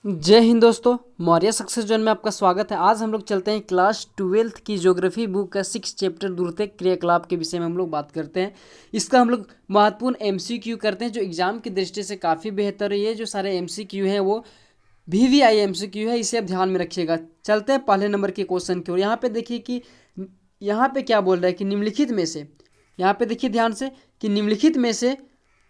जय हिंद दोस्तों, Maurya success zone में आपका स्वागत है। आज हम लोग चलते हैं क्लास 12th की ज्योग्राफी बुक का 6 चैप्टर दूरते क्रियाकलाप के विषय में हम लोग बात करते हैं। इसका हम लोग महत्वपूर्ण एमसीक्यू करते हैं जो एग्जाम की दृष्टि से काफ़ी बेहतर है। ये जो सारे एमसीक्यू हैं वो VVI एमसीक्यू है, इसे आप ध्यान में रखिएगा। चलते हैं पहले नंबर के क्वेश्चन की ओर। यहाँ पे देखिए कि यहाँ पे क्या बोल रहा है कि निम्नलिखित में से, यहाँ पे देखिए ध्यान से कि निम्नलिखित में से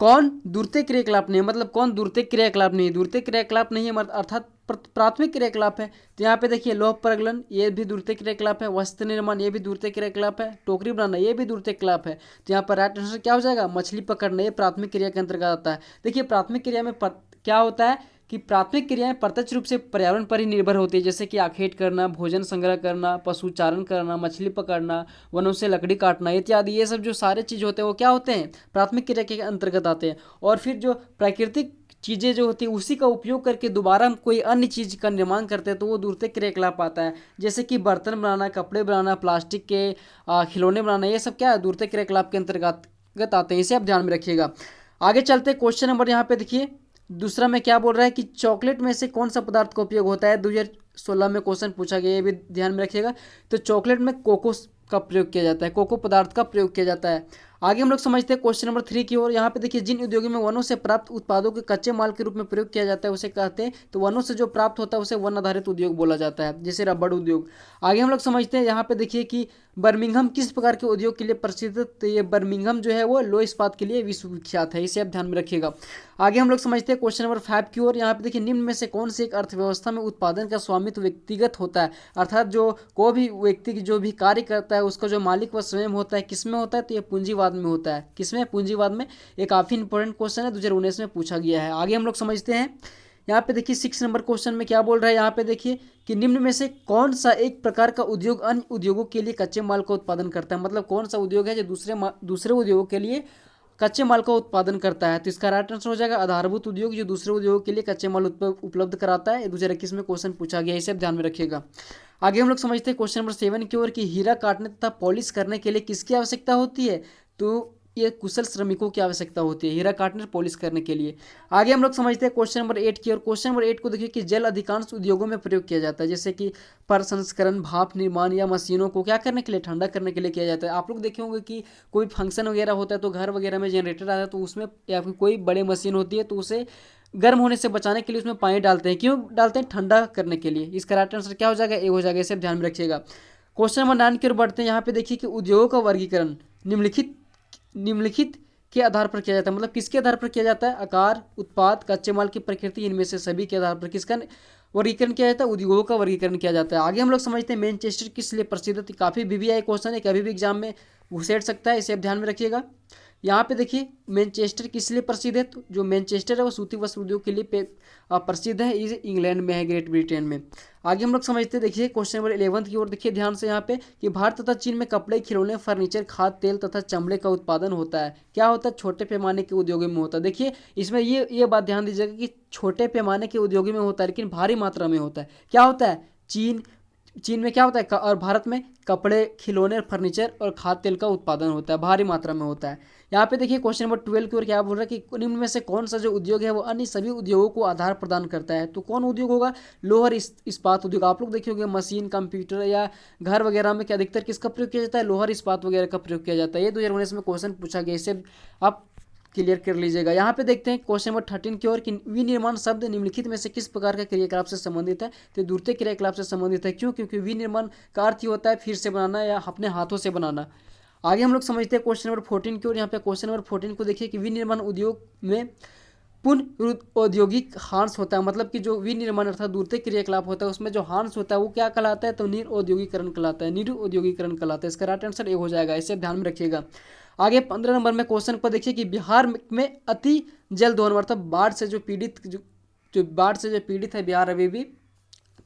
कौन दूरते क्रियाकलाप नहीं है, मतलब कौन दूरते क्रियाकलाप नहीं है। दूरते क्रियाकलाप नहीं है अर्थात प्राथमिक क्रियाकलाप है। तो यहाँ पे देखिए लौह प्रगलन, ये भी दूरते क्रियाकलाप है। वस्त्र निर्माण, ये भी दूरते क्रियाकलाप है। टोकरी बनाना, ये भी दूरते क्रियाकलाप है। तो यहाँ पर राइट आंसर क्या हो जाएगा, मछली पकड़ना, ये प्राथमिक क्रिया के अंतर्गत आता है। देखिए प्राथमिक क्रिया में क्या होता है कि प्राथमिक क्रियाएं प्रत्यक्ष रूप से पर्यावरण पर ही निर्भर होती है, जैसे कि आखेट करना, भोजन संग्रह करना, पशुचारण करना, मछली पकड़ना, वनों से लकड़ी काटना इत्यादि। ये सब जो सारे चीज़ होते हैं वो क्या होते हैं, प्राथमिक क्रिया के अंतर्गत आते हैं। और फिर जो प्राकृतिक चीज़ें जो होती है उसी का उपयोग करके दोबारा हम कोई अन्य चीज़ का निर्माण करते हैं तो वो दूरते क्रियाकलाप आता है। जैसे कि बर्तन बनाना, कपड़े बनाना, प्लास्टिक के खिलौने बनाना, ये सब क्या है, दूरते क्रियाकलाप के अंतर्गत आते हैं। इसे आप ध्यान में रखिएगा। आगे चलते क्वेश्चन नंबर यहाँ पे देखिए दूसरा में क्या बोल रहा है कि चॉकलेट में से कौन सा पदार्थ का उपयोग होता है। 2016 में क्वेश्चन पूछा गया, ये भी ध्यान में रखिएगा। तो चॉकलेट में कोको का प्रयोग किया जाता है, कोको पदार्थ का प्रयोग किया जाता है। आगे हम लोग समझते हैं क्वेश्चन नंबर 3 की ओर। यहाँ पे देखिए जिन उद्योगों में वनों से प्राप्त उत्पादों के कच्चे माल के रूप में प्रयोग किया जाता है उसे कहते हैं, तो वनों से जो प्राप्त होता है उसे वन आधारित उद्योग बोला जाता है, जैसे रबड़ उद्योग। आगे हम लोग समझते हैं यहाँ पे देखिए कि बर्मिंघम किस प्रकार के उद्योग के लिए प्रसिद्ध है। तो ये बर्मिंघम जो है वो लोह इस्पात के लिए विश्व विख्यात है, इसे आप ध्यान में रखिएगा। आगे हम लोग समझते हैं क्वेश्चन नंबर 5 की ओर। यहाँ पे देखिए निम्न में से कौन सी एक अर्थव्यवस्था में उत्पादन का स्वामित्व व्यक्तिगत होता है, अर्थात जो कोई भी व्यक्ति जो भी कार्य करता है उसका जो मालिक वह स्वयं होता है, किसमें होता है, तो ये पूंजीवाद में होता है। किसमें, पूंजीवाद में। ये काफ़ी इंपॉर्टेंट क्वेश्चन है, 2019 में पूछा गया है। आगे हम लोग समझते हैं यहाँ पे देखिए 6 नंबर क्वेश्चन में क्या बोल रहा है। यहाँ पे देखिए कि निम्न में से कौन सा एक प्रकार का उद्योग अन्य उद्योगों के लिए कच्चे माल का उत्पादन करता है, मतलब कौन सा उद्योग है जो दूसरे उद्योगों के लिए कच्चे माल का उत्पादन करता है। तो इसका राइट आंसर हो जाएगा आधारभूत उद्योग, जो दूसरे उद्योगों के लिए कच्चे माल उपलब्ध कराता है। 2021 में क्वेश्चन पूछा गया, इसे आप ध्यान में रखिएगा। आगे हम लोग समझते हैं क्वेश्चन नंबर 7 की ओर कि हीरा काटने तथा पॉलिश करने के लिए किसकी आवश्यकता होती है। तो ये कुशल श्रमिकों की आवश्यकता होती है हीरा काटने पॉलिश करने के लिए। आगे हम लोग समझते हैं क्वेश्चन नंबर 8 की ओर। क्वेश्चन नंबर 8 को देखिए कि जल अधिकांश उद्योगों में प्रयोग किया जाता है, जैसे कि प्रसंस्करण, भाप निर्माण या मशीनों को क्या करने के लिए, ठंडा करने के लिए किया जाता है। आप लोग देखे होंगे कि कोई फंक्शन वगैरह होता है तो घर वगैरह में जनरेटर आता है तो उसमें या फिर कोई बड़ी मशीन होती है तो उसे गर्म होने से बचाने के लिए उसमें पानी डालते हैं। क्यों डालते हैं, ठंडा करने के लिए। इसका राइट आंसर क्या हो जाएगा, ए हो जाएगा, इसे ध्यान में रखिएगा। क्वेश्चन नंबर 9 की ओर बढ़ते हैं। यहाँ पे देखिए कि उद्योगों का वर्गीकरण निम्नलिखित के आधार पर किया जाता है, मतलब किसके आधार पर किया जाता है, आकार, उत्पाद, कच्चे माल की प्रकृति, इनमें से सभी के आधार पर किसका वर्गीकरण किया जाता है, उद्योगों का वर्गीकरण किया जाता है। आगे हम लोग समझते हैं मैनचेस्टर किस लिए प्रसिद्ध है। काफ़ी VVI क्वेश्चन है, कभी भी एग्जाम में घुसेड़ सकता है, इसे आप ध्यान में रखिएगा। यहाँ पे देखिए मैनचेस्टर किस लिए प्रसिद्ध है, तो जो मैनचेस्टर है वो सूती वस्त्र उद्योग के लिए प्रसिद्ध है। इस इंग्लैंड में है, ग्रेट ब्रिटेन में। आगे हम लोग समझते हैं देखिए क्वेश्चन नंबर 11 की ओर। देखिए ध्यान से यहाँ पे कि भारत तथा चीन में कपड़े, खिलौने, फर्नीचर, खाद्य तेल तथा चमड़े का उत्पादन होता है। क्या होता है, छोटे पैमाने के उद्योगों में होता है। देखिए इसमें ये बात ध्यान दीजिएगा कि छोटे पैमाने के उद्योगों में होता है लेकिन भारी मात्रा में होता है। क्या होता है, चीन में क्या होता है और भारत में कपड़े, खिलौने, फर्नीचर और खाद्य तेल का उत्पादन होता है, भारी मात्रा में होता है। यहाँ पे देखिए क्वेश्चन नंबर 12 की ओर क्या बोल रहा है कि निम्न में से कौन सा जो उद्योग है वो अन्य सभी उद्योगों को आधार प्रदान करता है। तो कौन उद्योग होगा, लोहर इस्पात उद्योग। आप लोग देखे होंगे मशीन, कंप्यूटर या घर वगैरह में क्या अधिकतर किसका प्रयोग किया जाता है, लोहर इस्पात वगैरह का प्रयोग किया जाता है। ये 2019 में क्वेश्चन पूछा गया, इसे आप क्लियर कर लीजिएगा। यहाँ पे देखते हैं क्वेश्चन नंबर 13 की ओर कि विनिर्माण शब्द निम्नलिखित में से किस प्रकार का क्रियाकलाप से संबंधित है। तो दूरते क्रियाकलाप से संबंधित है। क्यों, क्योंकि विनिर्माण का अर्थ ही होता है फिर से बनाना या अपने हाथों से बनाना। आगे हम लोग समझते हैं क्वेश्चन नंबर 14 की ओर। यहाँ पे क्वेश्चन नंबर 14 को देखिए कि विनिर्माण उद्योग में पुनः औद्योगिक हांस होता है, मतलब कि जो विनिर्माण अर्थात दूरते क्रियाकलाप होता है उसमें जो हांस होता है वो क्या कहलाता है, तो निरौद्योगीकरण कहलाता है, निरौद्योगीकरण कहलाता है। इसका राइट आंसर ए हो जाएगा, इसे ध्यान में रखिएगा। आगे 15 नंबर में क्वेश्चन पर देखिए कि बिहार में अति जल दोहन अर्थात बाढ़ से जो पीड़ित है बिहार अभी भी,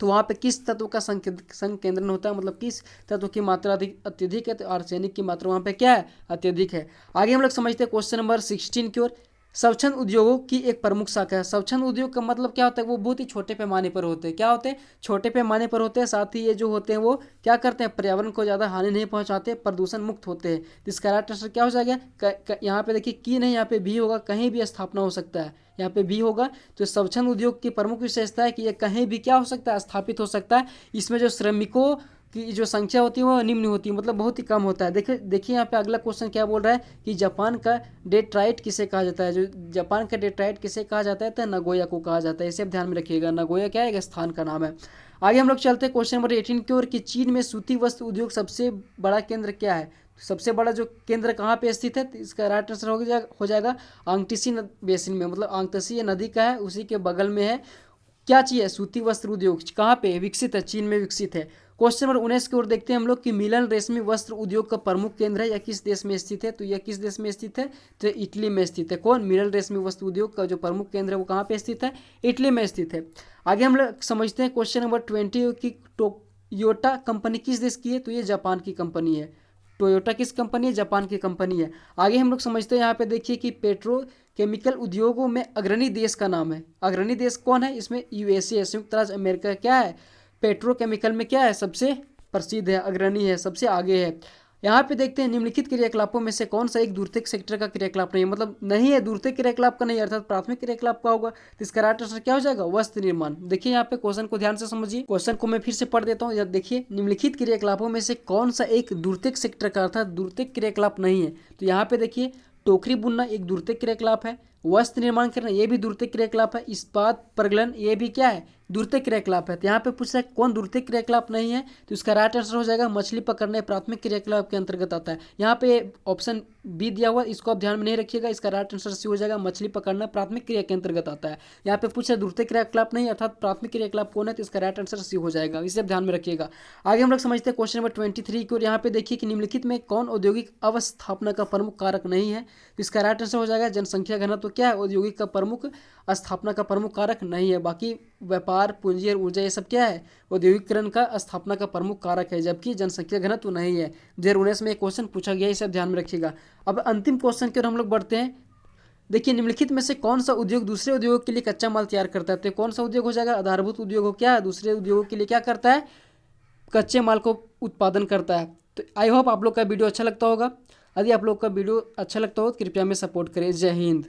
तो वहाँ पे किस तत्व का संकेंद्रण होता है, मतलब किस तत्व की मात्रा अत्यधिक है, तो आर्सेनिक की मात्रा वहाँ पे क्या है, अत्यधिक है। आगे हम लोग समझते हैं क्वेश्चन नंबर 16 की ओर। स्वच्छंद उद्योगों की एक प्रमुख शाखा है। स्वच्छंद उद्योग का मतलब क्या होता है, वो बहुत ही छोटे पैमाने पर होते हैं। क्या होते हैं, छोटे पैमाने पर होते हैं। साथ ही ये जो होते हैं वो क्या करते हैं, पर्यावरण को ज़्यादा हानि नहीं पहुंचाते, प्रदूषण मुक्त होते हैं। तो इसका राइट आंसर क्या हो जाएगा, यहाँ पे देखिए की नहीं, यहाँ पे भी होगा, कहीं भी स्थापना हो सकता है, यहाँ पे भी होगा। तो स्वच्छंद उद्योग की प्रमुख विशेषता है कि ये कहीं भी क्या हो सकता है, स्थापित हो सकता है। इसमें जो श्रमिकों की जो संख्या होती है वो निम्न होती है, मतलब बहुत ही कम होता है। देखिए देखिए यहाँ पे अगला क्वेश्चन क्या बोल रहा है कि जापान का डेट्राइट किसे कहा जाता है। जो जापान का डेट्राइट किसे कहा जाता है, तो नगोया को कहा जाता है। इसे आप ध्यान में रखिएगा, नगोया क्या है, एक स्थान का नाम है। आगे हम लोग चलते हैं क्वेश्चन नंबर 18 की ओर कि चीन में सूती वस्त्र उद्योग सबसे बड़ा केंद्र क्या है। सबसे बड़ा जो केंद्र कहाँ पे स्थित है, तो इसका राइट आंसर हो जाएगा आंगटीसी बेसिन में, मतलब आंगतसी नदी का है, उसी के बगल में है। क्या चीज़ है, सूती वस्त्र उद्योग कहाँ पे विकसित है, चीन में विकसित है। क्वेश्चन नंबर 19 की ओर देखते हैं हम लोग कि मिलन रेशमी वस्त्र उद्योग का प्रमुख केंद्र है, यह किस देश में स्थित है। तो यह किस देश में स्थित है, तो इटली में स्थित है। कौन, मिलन रेशमी वस्त्र उद्योग का जो प्रमुख केंद्र है वो कहाँ पे स्थित है, इटली में स्थित है। आगे हम लोग समझते हैं क्वेश्चन नंबर 20 की टोयोटा कंपनी किस देश की है, तो ये जापान की कंपनी है। टोयोटा किस कंपनी है, जापान की कंपनी है। आगे हम लोग समझते हैं, यहाँ पे देखिए कि पेट्रोकेमिकल उद्योगों में अग्रणी देश का नाम है। अग्रणी देश कौन है, इसमें यूएसए, संयुक्त राज्य अमेरिका क्या है, पेट्रोकेमिकल में क्या है, सबसे प्रसिद्ध है, अग्रणी है, सबसे आगे है। यहाँ पे देखते हैं निम्नलिखित क्रियाकलापों में से कौन सा एक दूरतक सेक्टर का क्रियाकलाप नहीं है, मतलब नहीं है, दूरतक क्रियाकलाप का नहीं है, अर्थात प्राथमिक क्रियाकलाप का होगा। तो इसका राइट आंसर क्या हो जाएगा, वस्त्र निर्माण। देखिए यहाँ पे क्वेश्चन को ध्यान से समझिए, क्वेश्चन को मैं फिर से पढ़ देता हूँ। देखिए निम्नलिखित क्रियाकलापों में से कौन सा एक दूरतक सेक्टर का अर्थात दूरतक क्रियाकलाप नहीं है। तो यहाँ पे देखिए टोकरी बुनना एक दूरतक क्रियाकलाप है, वस्त्र निर्माण करना ये भी दूरतक क्रियाकलाप है, इस्पात प्रगलन ये भी क्या है, दूरतक क्रियाकलाप है। तो यहाँ पे पूछ रहा है कौन दूरतक क्रियाकलाप नहीं है, तो इसका राइट आंसर हो जाएगा मछली पकड़ने प्राथमिक क्रियाकलाप के अंतर्गत आता है। यहाँ पे ऑप्शन बी दिया हुआ, इसको आप ध्यान में नहीं रखिएगा, इसका राइट आंसर सी हो जाएगा मछली पकड़ना प्राथमिक क्रिया के अंतर्गत आता है। यहाँ पे पूछा दूरतक क्रियाकलाप नहीं अर्थात प्राथमिक क्रियाकलाप कौन है, तो इसका राइट आंसर सी हो जाएगा, इसे आप ध्यान में रखिएगा। आगे हम लोग समझते हैं क्वेश्चन नंबर 23 की, और यहाँ पे देखिए कि निम्नलिखित में कौन औद्योगिक अवस्थापना का प्रमुख कारक नहीं है। तो इसका राइट आंसर हो जाएगा जनसंख्या घनत्व क्या है, औद्योगिक का प्रमुख स्थापना का प्रमुख कारक नहीं है। बाकी व्यापार पूंजी और ऊर्जा ये सब क्या है, औद्योगिकरण का स्थापना का प्रमुख कारक है, जबकि जनसंख्या घनत्व नहीं है। 2019 में एक क्वेश्चन पूछा गया, इसे आप ध्यान में रखिएगा। अब अंतिम क्वेश्चन की ओर हम लोग बढ़ते हैं। देखिए निम्नलिखित में से कौन सा उद्योग दूसरे उद्योगों के लिए कच्चा माल तैयार करता है। तो कौन सा उद्योग हो जाएगा, आधारभूत उद्योग हो, क्या दूसरे उद्योगों के लिए क्या करता है, कच्चे माल को उत्पादन करता है। तो आई होप आप लोग का वीडियो अच्छा लगता होगा। यदि आप लोग का वीडियो अच्छा लगता हो तो कृपया हमें सपोर्ट करें। जय हिंद।